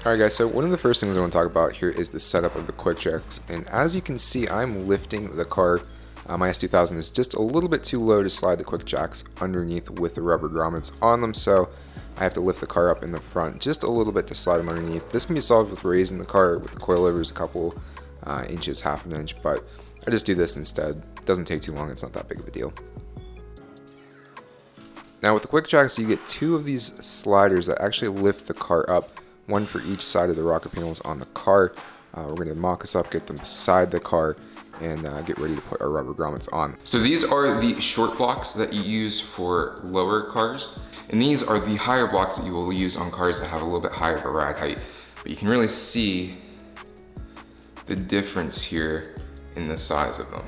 Alright guys, so one of the first things I want to talk about here is the setup of the QuickJacks, and as you can see I'm lifting the car. My S2000 is just a little bit too low to slide the QuickJacks underneath with the rubber grommets on them, so I have to lift the car up in the front just a little bit to slide them underneath. This can be solved with raising the car with the coilovers a couple inches, half an inch, but I just do this instead. It doesn't take too long, it's not that big of a deal. Now with the QuickJacks you get two of these sliders that actually lift the car up, one for each side of the rocker panels on the car. We're going to mock this up, get them beside the car, and get ready to put our rubber grommets on. So these are the short blocks that you use for lower cars, and these are the higher blocks that you will use on cars that have a little bit higher of a ride height. But you can really see the difference here in the size of them.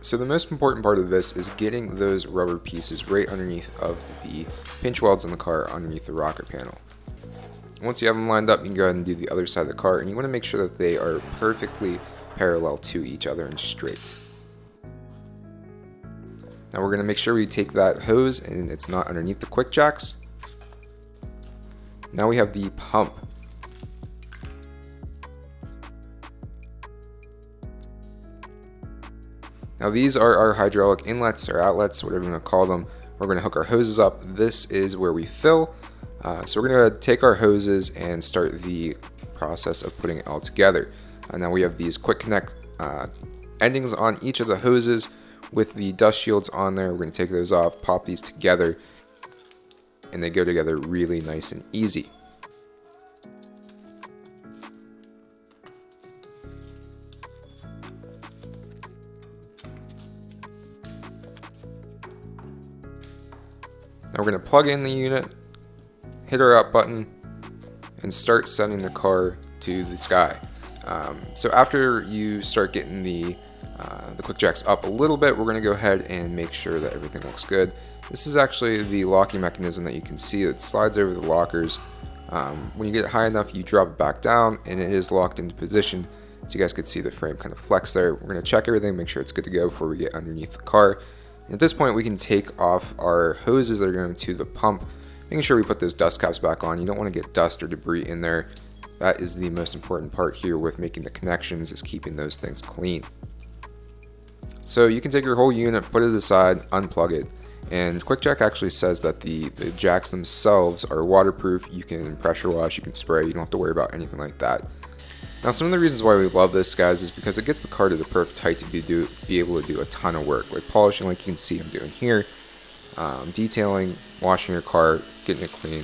So the most important part of this is getting those rubber pieces right underneath of the pinch welds in the car underneath the rocker panel. Once you have them lined up, you can go ahead and do the other side of the car, and you want to make sure that they are perfectly parallel to each other and straight. Now we're going to make sure we take that hose and it's not underneath the QuickJacks. Now we have the pump. Now these are our hydraulic inlets or outlets, whatever you want to call them. We're going to hook our hoses up. This is where we fill. So we're going to take our hoses and start the process of putting it all together. Now we have these quick connect endings on each of the hoses with the dust shields on there. We're going to take those off, pop these together, and they go together really nice and easy. Now we're going to plug in the unit, hit our up button, and start sending the car to the sky. So after you start getting the QuickJacks up a little bit, we're going to go ahead and make sure that everything looks good. This is actually the locking mechanism that you can see that slides over the lockers. When you get high enough, you drop it back down and it is locked into position. So you guys could see the frame kind of flex there. We're going to check everything, make sure it's good to go before we get underneath the car. And at this point, we can take off our hoses that are going to the pump, making sure we put those dust caps back on. You don't want to get dust or debris in there. That is the most important part here with making the connections, is keeping those things clean. So you can take your whole unit, put it aside, unplug it, and QuickJack actually says that the jacks themselves are waterproof. You can pressure wash, you can spray, you don't have to worry about anything like that. Now some of the reasons why we love this, guys, is because it gets the car to the perfect height to be able to do a ton of work, like polishing, like you can see I'm doing here, detailing, washing your car, getting it clean.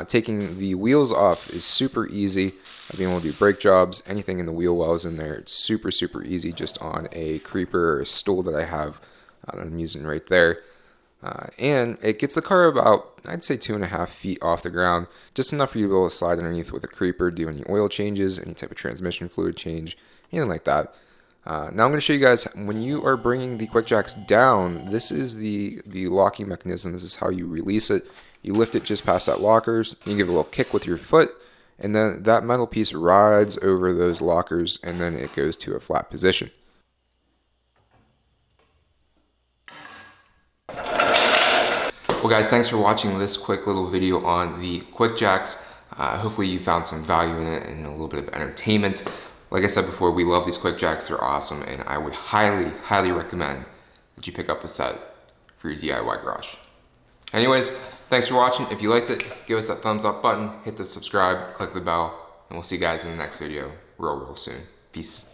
Taking the wheels off is super easy. Being able to do brake jobs, anything in the wheel wells in there, it's super super easy just on a creeper or a stool that I have that I'm using right there. And it gets the car about, I'd say, 2.5 feet off the ground, just enough for you to be able to slide underneath with a creeper, do any oil changes, any type of transmission fluid change, anything like that. Now I'm going to show you guys, when you are bringing the QuickJacks down, this is the locking mechanism. This is how you release it. You lift it just past that lockers, you give it a little kick with your foot, and then that metal piece rides over those lockers, and then it goes to a flat position. Well guys, thanks for watching this quick little video on the QuickJacks. Hopefully you found some value in it and a little bit of entertainment. Like I said before, we love these QuickJacks, they're awesome, and I would highly, highly recommend that you pick up a set for your DIY garage. Anyways, thanks for watching. If you liked it, give us that thumbs up button, hit the subscribe, click the bell, and we'll see you guys in the next video real soon. Peace.